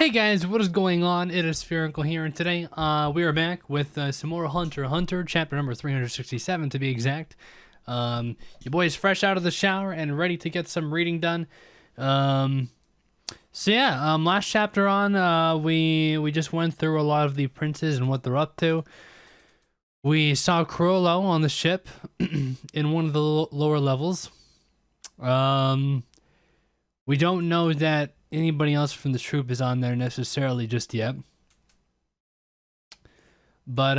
Hey guys, what is going on? It is Spherical here, and today we are back with some more Hunter x Hunter, chapter number 367 to be exact. Your boy is fresh out of the shower and ready to get some reading done. Last chapter on, we just went through a lot of the princes and what they're up to. We saw Chrollo on the ship in one of the lower levels. We don't know that anybody else from the troop is on there necessarily just yet. But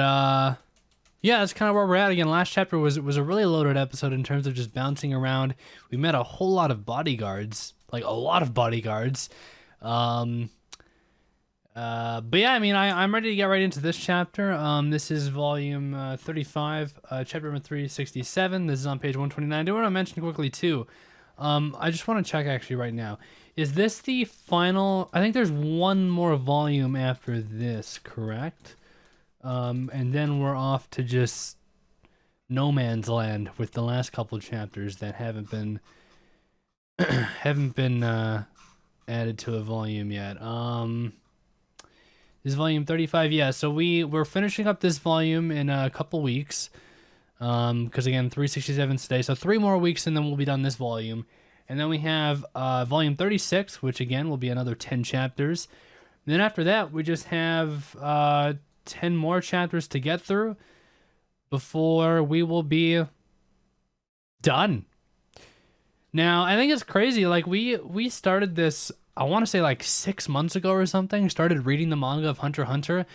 yeah, that's kind of where we're at. Again, last chapter was a really loaded episode in terms of just bouncing around. We met a whole lot of bodyguards, like a lot of bodyguards. But yeah, I mean, I'm ready to get right into this chapter. This is volume 35, chapter number 367. This is on page 129. I do want to mention quickly too. I just want to check actually right now. Is this the final? I think there's one more volume after this, correct? And then we're off to just no man's land with the last couple chapters that haven't been added to a volume yet. This is volume 35. Yeah, so we're finishing up this volume in a couple weeks. Because again, 367 today, so 3 more weeks and then we'll be done this volume. And then we have volume 36, which again will be another 10 chapters. And then after that, we just have 10 more chapters to get through before we will be done. Now, I think it's crazy. Like we started this, I want to say like 6 months ago or something, started reading the manga of Hunter x Hunter.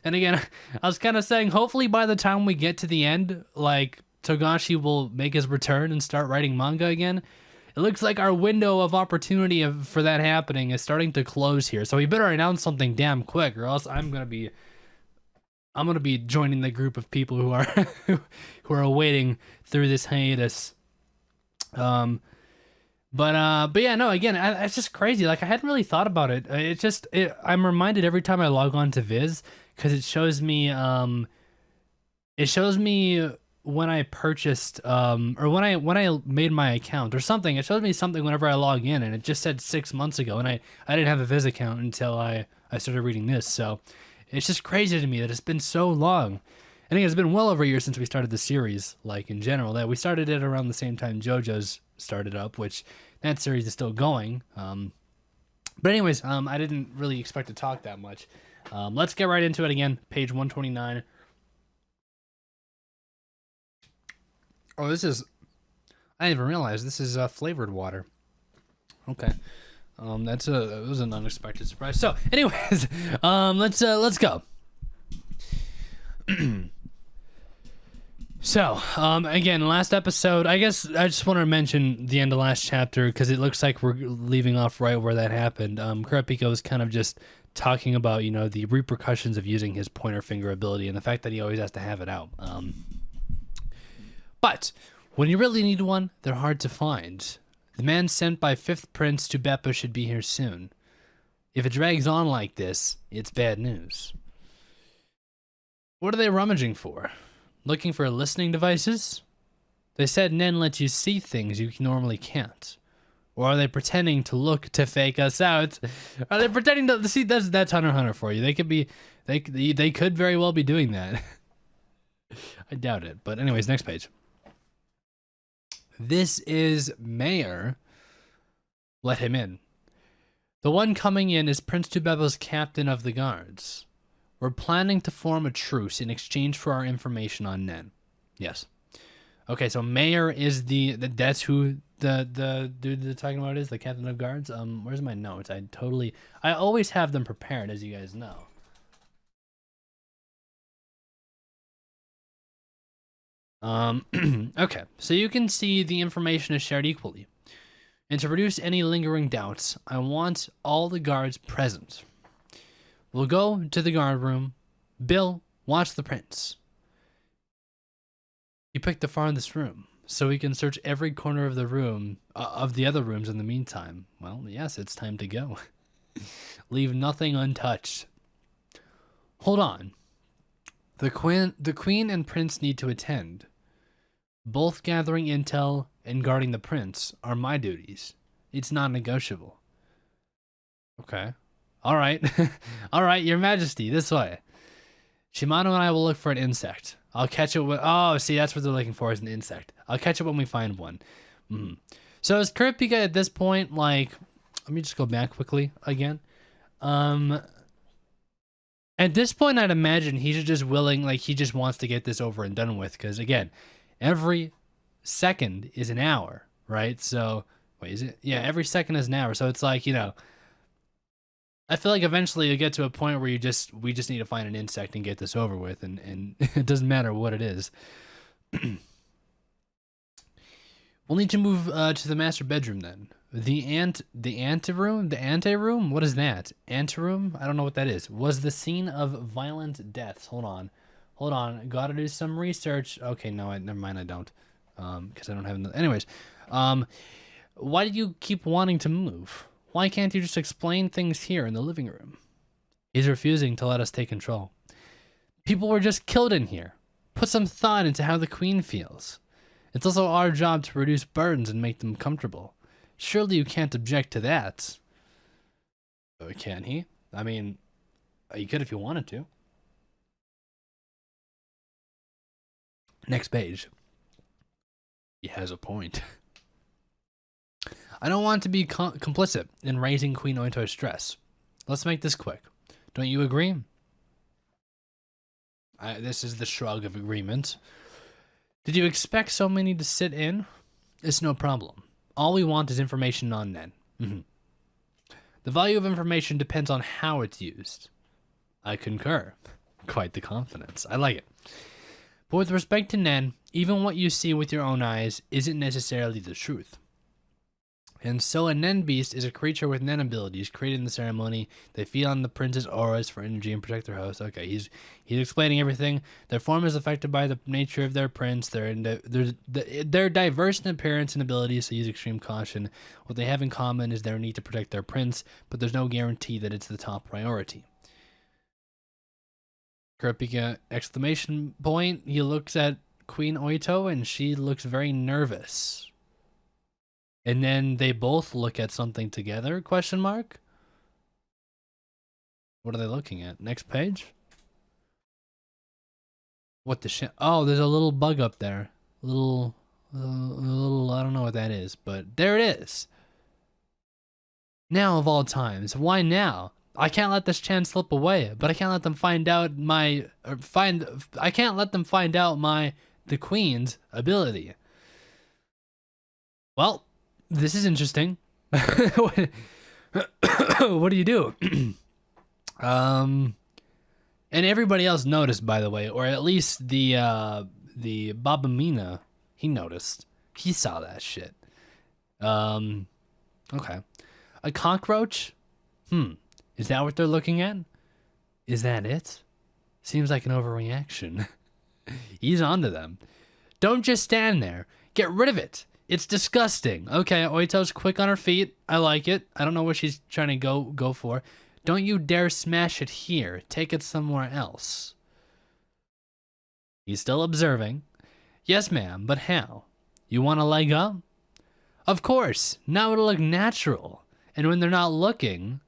And again, I was kind of saying, hopefully by the time we get to the end, like, Togashi will make his return and start writing manga again. It looks like our window of opportunity for that happening is starting to close here. So we better announce something damn quick, or else I'm gonna be joining the group of people who are who are waiting through this hiatus. But yeah, no, again, it's just crazy. Like, I hadn't really thought about it. I'm reminded every time I log on to Viz, because it shows me when I purchased or when I made my account or something. It shows me something whenever I log in, and it just said 6 months ago, and I didn't have a Viz account until I started reading this. So it's just crazy to me that it's been so long. I think it's been well over a year since we started the series, like, in general. That we started it around the same time JoJo's started up, which that series is still going. But anyways, I didn't really expect to talk that much. Let's get right into it again. Page 129. Oh, I didn't even realize this is flavored water. Okay. That was an unexpected surprise. So, anyways, let's go. So, again, last episode, I guess I just want to mention the end of last chapter because it looks like we're leaving off right where that happened. Kurapika was kind of just talking about, you know, the repercussions of using his pointer finger ability and the fact that he always has to have it out. But when you really need one, they're hard to find. The man sent by 5th Prince to Beppa should be here soon. If it drags on like this, it's bad news. What are they rummaging for? Looking for listening devices? They said Nen lets you see things you normally can't. Or are they pretending to look to fake us out? Are they pretending to see? That's Hunter x Hunter for you. They could very well be doing that. I doubt it. But anyways, next page. This is Mayor. Let him in. The one coming in is Prince Tubebo's captain of the guards. We're planning to form a truce in exchange for our information on Nen. Yes. Okay, so Mayor is that's who the dude they're talking about is, the captain of guards. Where's my notes? I always have them prepared, as you guys know. Okay, so you can see the information is shared equally. And to reduce any lingering doubts, I want all the guards present. We'll go to the guard room. Bill, watch the prince. You picked the farthest room, so we can search every corner of the room, of the other rooms in the meantime. Well, yes, it's time to go. Leave nothing untouched. Hold on. The queen and prince need to attend. Both gathering intel and guarding the prince are my duties. It's non-negotiable. Okay. All right. All right, Your Majesty, this way. Shimano and I will look for an insect. I'll catch it when... Oh, see, that's what they're looking for is an insect. I'll catch it when we find one. So is Kurapika at this point, like... Let me just go back quickly again. At this point, I'd imagine he's just willing, like, he just wants to get this over and done with. Because, again, every second is an hour, right? So, wait, is it? Yeah, every second is an hour. So it's like, you know... I feel like eventually you'll get to a point where we just need to find an insect and get this over with, and it doesn't matter what it is. We'll need to move to the master bedroom then. The anteroom? What is that? Anteroom? I don't know what that is. Was the scene of violent deaths. Hold on. Gotta do some research. Okay, no, never mind, I don't. Because I don't have... Anyways. Why do you keep wanting to move? Why can't you just explain things here in the living room? He's refusing to let us take control. People were just killed in here. Put some thought into how the queen feels. It's also our job to reduce burdens and make them comfortable. Surely you can't object to that. Oh, can he? I mean, you could if you wanted to. Next page. He has a point. I don't want to be complicit in raising Queen Oito's stress. Let's make this quick. Don't you agree? This is the shrug of agreement. Did you expect so many to sit in? It's no problem. All we want is information on Nen. The value of information depends on how it's used. I concur. Quite the confidence. I like it. But with respect to Nen, even what you see with your own eyes isn't necessarily the truth. And so a Nen beast is a creature with Nen abilities created in the ceremony. They feed on the prince's auras for energy and protect their host. Okay, he's explaining everything. Their form is affected by the nature of their prince. They're diverse in appearance and abilities, so use extreme caution. What they have in common is their need to protect their prince, but there's no guarantee that it's the top priority. Kurapika exclamation point. He looks at Queen Oito and she looks very nervous. And then they both look at something together, question mark? What are they looking at? Next page? What the shit? Oh, there's a little bug up there. A little, I don't know what that is, but there it is. Now of all times, why now? I can't let this chance slip away, but I can't let them find out the queen's ability. Well, this is interesting. What do you do? And everybody else noticed, by the way, or at least the Babamina, he noticed. He saw that shit. Okay. A cockroach? Is that what they're looking at? Is that it? Seems like an overreaction. He's onto them. Don't just stand there. Get rid of it. It's disgusting. Okay, Oito's quick on her feet. I like it. I don't know what she's trying to go for. Don't you dare smash it here. Take it somewhere else. He's still observing. Yes, ma'am, but how? You want a leg up? Of course. Now it'll look natural. And when they're not looking...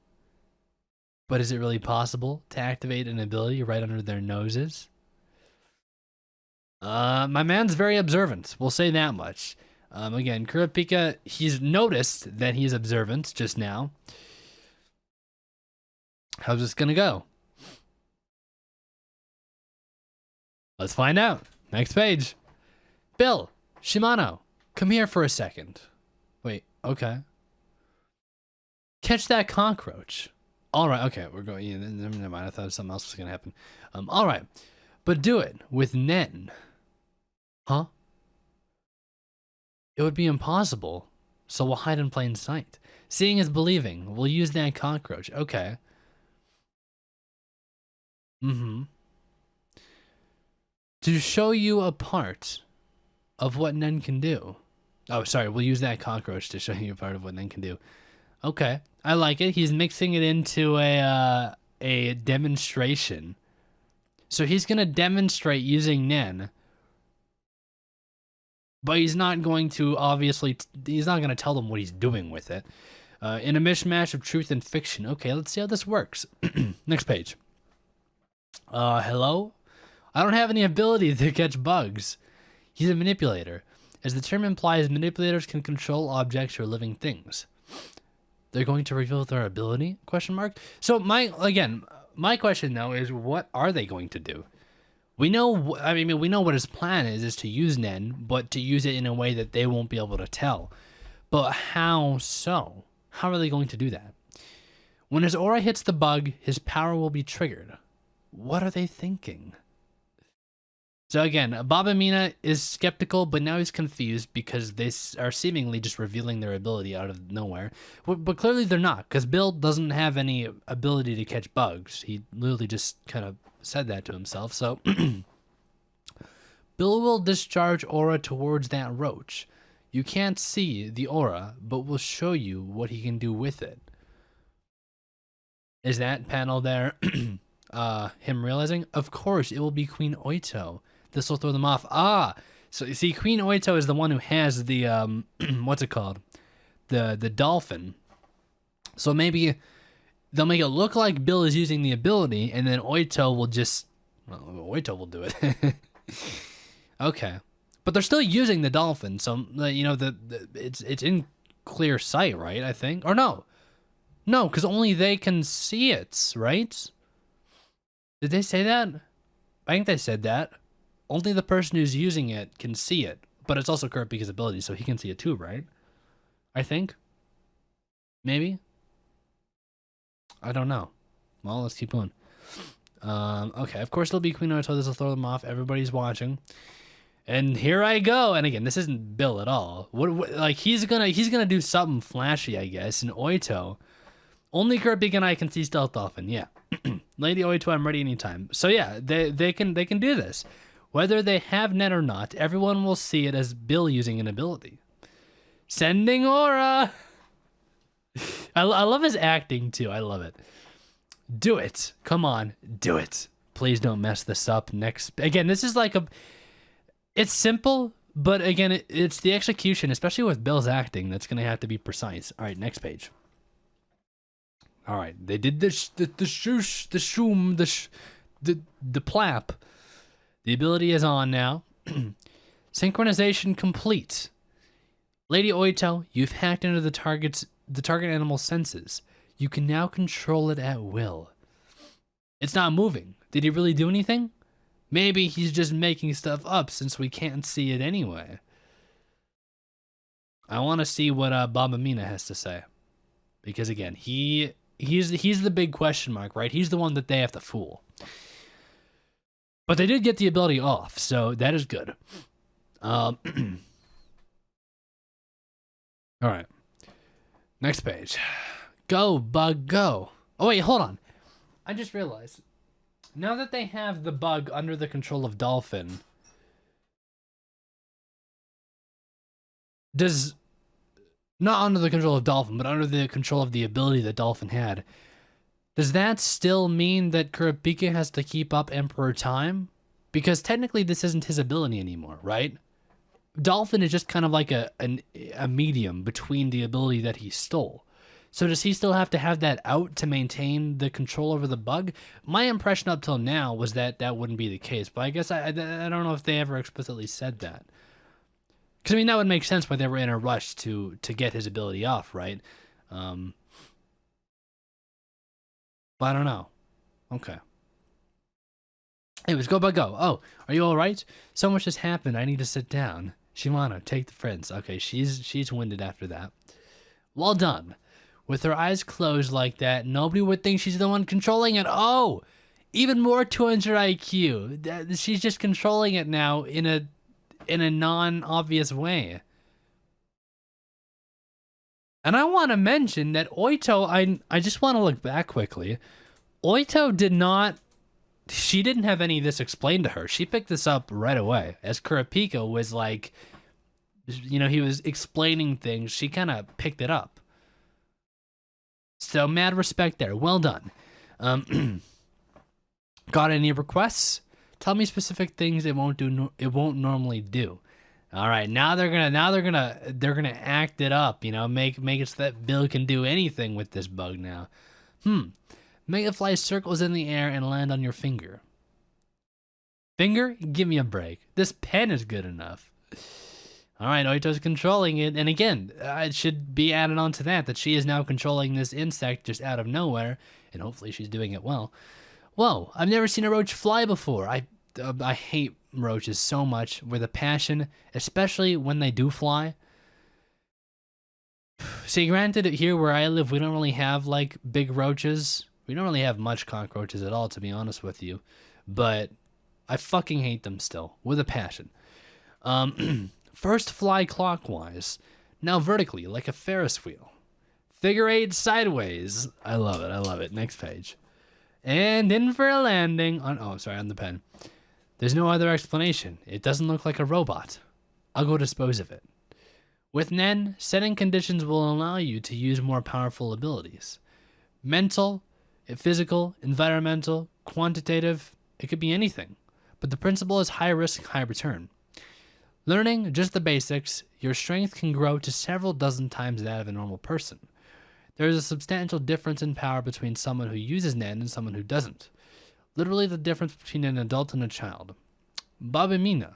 But is it really possible to activate an ability right under their noses? My man's very observant. We'll say that much. Again, Kurapika, he's noticed that he's observant just now. How's this gonna go? Let's find out. Next page. Bill, Shimano, come here for a second. Wait, okay. Catch that cockroach. All right, okay, we're going. Yeah, never mind. I thought something else was gonna happen. All right, but do it with Nen. Huh? It would be impossible, so we'll hide in plain sight. Seeing is believing. We'll use that cockroach. Okay. To show you a part of what Nen can do. Oh, sorry. We'll use that cockroach to show you a part of what Nen can do. Okay. I like it. He's mixing it into a demonstration. So he's going to demonstrate using Nen. But he's not going to, obviously, he's not going to tell them what he's doing with it. In a mishmash of truth and fiction. Okay, let's see how this works. Next page. Hello? I don't have any ability to catch bugs. He's a manipulator. As the term implies, manipulators can control objects or living things. They're going to reveal their ability? Question mark. So my question though is, what are they going to do? We know what his plan is to use Nen, but to use it in a way that they won't be able to tell. But how so? How are they going to do that? When his aura hits the bug, his power will be triggered. What are they thinking? So again, Baba Mina is skeptical, but now he's confused because they are seemingly just revealing their ability out of nowhere. But clearly they're not, because Bill doesn't have any ability to catch bugs. He literally just kind of said that to himself. So Bill will discharge aura towards that roach. You can't see the aura, but we'll show you what he can do with it. Is that panel there him realizing? Of course, it will be Queen Oito. This will throw them off. So you see, Queen Oito is the one who has the what's it called? The dolphin. So maybe they'll make it look like Bill is using the ability, and then Oito will just, well, Oito will do it. Okay, but they're still using the dolphin, so you know it's in clear sight, right? I think, or no, because only they can see it, right? Did they say that? I think they said that. Only the person who's using it can see it, but it's also Kurapika's ability, so he can see it too, right? I think. Maybe. I don't know. Well, let's keep going. Okay, of course it'll be Queen Oito. This will throw them off. Everybody's watching. And here I go. And again, this isn't Bill at all. What like he's gonna do something flashy, I guess. And Oito, only Kurapika and I can see Stealth Dolphin. Yeah, Lady Oito, I'm ready anytime. So yeah, they can do this. Whether they have Net or not, everyone will see it as Bill using an ability. Sending aura. I love his acting too. I love it. Do it. Come on, do it. Please don't mess this up. Next, again, this is like it's simple, but again, it's the execution, especially with Bill's acting, that's gonna have to be precise. All right, next page. All right, they did the shoosh, the shoom, the plap. The ability is on now. Synchronization complete. Lady Oito, you've hacked into the target animal's senses. You can now control it at will. It's not moving. Did he really do anything? Maybe he's just making stuff up since we can't see it anyway. I want to see what Baba Mina has to say. Because again, he's the big question mark, right? He's the one that they have to fool. But they did get the ability off, so that is good. All right. Next page. Go, bug, go. Oh, wait, hold on. I just realized. Now that they have the bug under the control of Dolphin, not under the control of Dolphin, but under the control of the ability that Dolphin had, does that still mean that Kurapika has to keep up Emperor Time? Because technically this isn't his ability anymore, right? Dolphin is just kind of like a medium between the ability that he stole. So does he still have to have that out to maintain the control over the bug? My impression up till now was that that wouldn't be the case, but I guess I don't know if they ever explicitly said that. Because I mean, that would make sense why they were in a rush to get his ability off, right? But I don't know. Okay. Anyways, go by go. Oh, are you all right? So much has happened. I need to sit down. Shimano, take the friends. Okay, she's winded after that. Well done. With her eyes closed like that, nobody would think she's the one controlling it. Oh, even more 200 IQ. She's just controlling it now in a non-obvious way. And I want to mention that Oito, I just want to look back quickly. Oito she didn't have any of this explained to her. She picked this up right away. As Kurapika was like, you know, he was explaining things, she kind of picked it up. So mad respect there. Well done. Got any requests? Tell me specific things it won't normally do. All right, they're gonna act it up, you know, make it so that Bill can do anything with this bug now. Make it fly circles in the air and land on your finger. Finger? Give me a break. This pen is good enough. All right, Oito's controlling it, and again, it should be added on to that she is now controlling this insect just out of nowhere, and hopefully she's doing it well. Whoa, I've never seen a roach fly before. I hate roaches so much with a passion, especially when they do fly. See, granted, here where I live, we don't really have like big roaches. We don't really have much cockroaches at all, to be honest with you. But I fucking hate them still, with a passion. First fly clockwise, now vertically, like a Ferris wheel. Figure eight sideways. I love it, I love it. Next page. And in for a landing on, oh, sorry, on the pen. There's no other explanation. It doesn't look like a robot. I'll go dispose of it. With Nen, setting conditions will allow you to use more powerful abilities. Mental, physical, environmental, quantitative, it could be anything. But the principle is high risk, high return. Learning just the basics, your strength can grow to several dozen times that of a normal person. There is a substantial difference in power between someone who uses Nen and someone who doesn't. Literally the difference between an adult and a child. Babamina,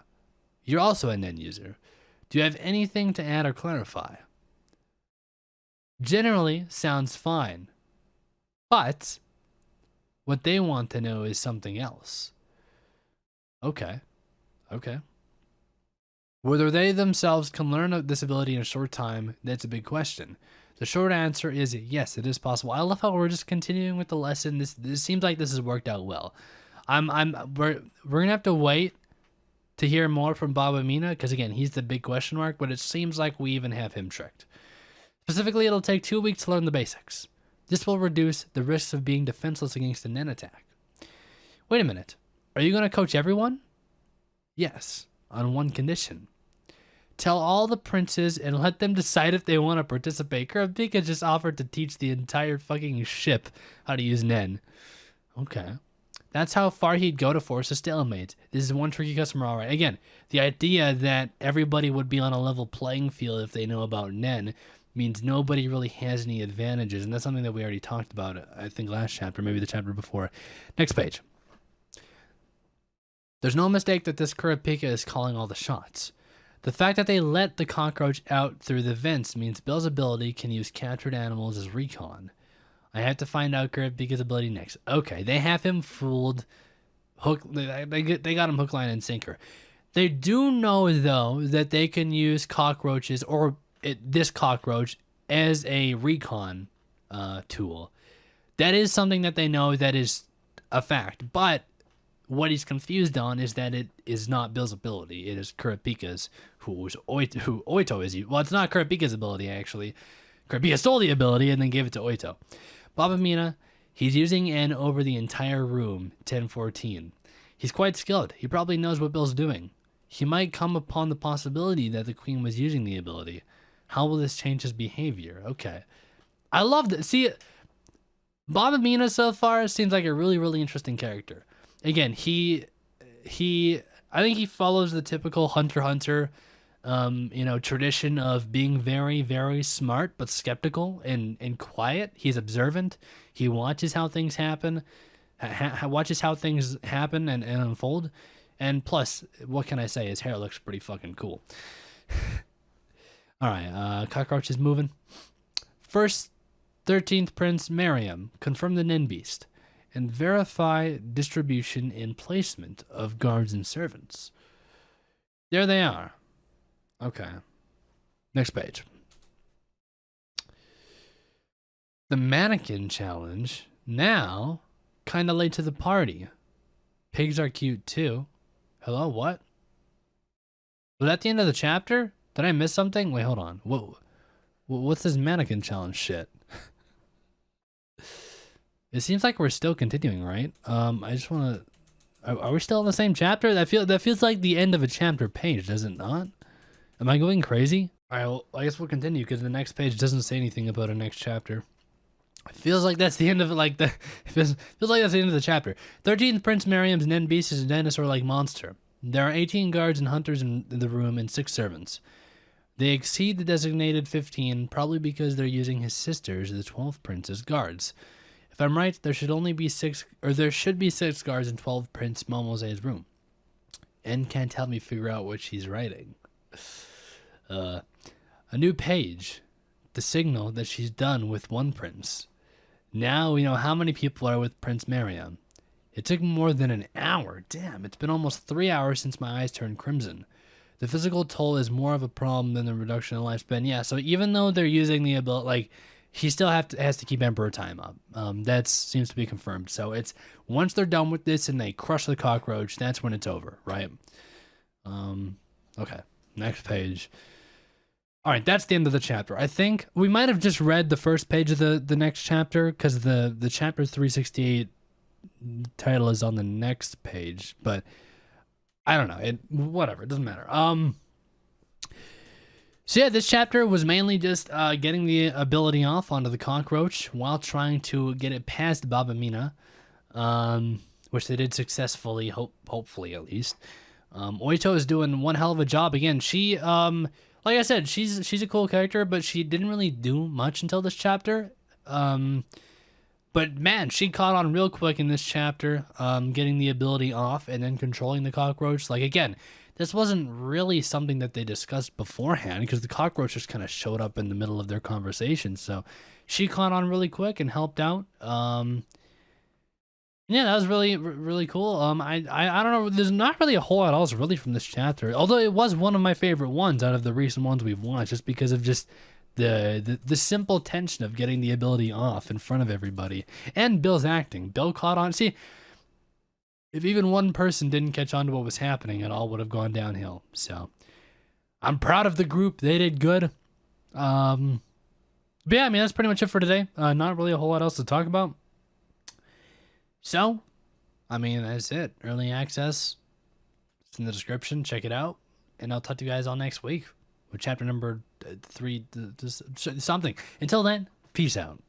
you're also a Nen user. Do you have anything to add or clarify? Generally, sounds fine. But what they want to know is something else. Okay. Whether they themselves can learn this ability in a short time, that's a big question. The short answer is yes, it is possible. I love how we're just continuing with the lesson. This seems like this has worked out well. We're gonna have to wait to hear more from Babamina, because again, he's the big question mark, but it seems like we even have him tricked. Specifically, it'll take 2 weeks to learn the basics. This will reduce the risks of being defenseless against a Nen attack. Wait a minute. Are you gonna coach everyone? Yes, on one condition. Tell all the princes and let them decide if they want to participate. Kurapika just offered to teach the entire fucking ship how to use Nen. Okay. That's how far he'd go to force a stalemate. This is one tricky customer, alright. Again, the idea that everybody would be on a level playing field if they know about Nen means nobody really has any advantages, and that's something that we already talked about, I think last chapter, maybe the chapter before. Next page. There's no mistake that this Kurapika is calling all the shots. The fact that they let the cockroach out through the vents means Bill's ability can use captured animals as recon. I have to find out Kurapika's ability next. Okay, they have him fooled. They got him hook, line, and sinker. They do know, though, that they can use cockroaches, or this cockroach, as a recon tool. That is something that they know, that is a fact. But what he's confused on is that it is not Bill's ability. It is Kurapika's, who Oito is. Well, it's not Kurapika's ability, actually. Kurapika stole the ability and then gave it to Oito. Babamina, he's using N over the entire room, 1014. He's quite skilled. He probably knows what Bill's doing. He might come upon the possibility that the queen was using the ability. How will this change his behavior? Okay. I love that. See, Babamina so far seems like a really, really interesting character. Again, I think he follows the typical Hunter x Hunter, tradition of being very, very smart but skeptical and quiet. He's observant. He watches how things happen, and unfold. And plus, what can I say? His hair looks pretty fucking cool. All right, cockroach is moving. First, 13th Prince Mariam, confirm the Nen Beast, and verify distribution and placement of guards and servants. There they are. Okay. Next page. The mannequin challenge. Now, kinda late to the party. Pigs are cute too. Hello, what? Was that the end of the chapter? Did I miss something? Wait, hold on. Whoa. What's this mannequin challenge shit? It seems like we're still continuing, right? I just want to... Are we still in the same chapter? That feels like the end of a chapter page, does it not? Am I going crazy? All right, well, I guess we'll continue because the next page doesn't say anything about a next chapter. It feels like that's the end of it. It feels like that's the end of the chapter. 13th Prince Mariam's Nen Beast is a dinosaur-like monster. There are 18 guards and hunters in the room and 6 servants. They exceed the designated 15, probably because they're using his sisters, the 12 prince, as guards. If I'm right, there should be 6 guards in 12 Prince Momose's room. N can't help me figure out what she's writing. A new page. The signal that she's done with one prince. Now we know how many people are with Prince Mariam. It took more than an hour. Damn, it's been almost 3 hours since my eyes turned crimson. The physical toll is more of a problem than the reduction in lifespan. Yeah, so even though they're using the ability, like, he still has to keep Emperor Time up. That seems to be confirmed. So it's once they're done with this and they crush the cockroach, that's when it's over, right? Okay, next page. All right, that's the end of the chapter. I think we might have just read the first page of the next chapter because the chapter 368 title is on the next page, but I don't know. Whatever, it doesn't matter. So yeah, this chapter was mainly just getting the ability off onto the cockroach while trying to get it past Baba Mina, which they did successfully, hopefully at least. Oito is doing one hell of a job. Again, she, like I said, she's a cool character, but she didn't really do much until this chapter. But man, she caught on real quick in this chapter, getting the ability off and then controlling the cockroach. Like, again, this wasn't really something that they discussed beforehand because the cockroach just kind of showed up in the middle of their conversation. So she caught on really quick and helped out. Yeah, that was really, really cool. I don't know. There's not really a whole lot else really from this chapter, although it was one of my favorite ones out of the recent ones we've watched, just because of just the simple tension of getting the ability off in front of everybody, and Bill's acting. Bill caught on. See, if even one person didn't catch on to what was happening, it all would have gone downhill. So I'm proud of the group. They did good. But yeah, I mean, that's pretty much it for today. Not really a whole lot else to talk about. So, I mean, that's it. Early access. It's in the description. Check it out. And I'll talk to you guys all next week with chapter number 3, something. Until then, peace out.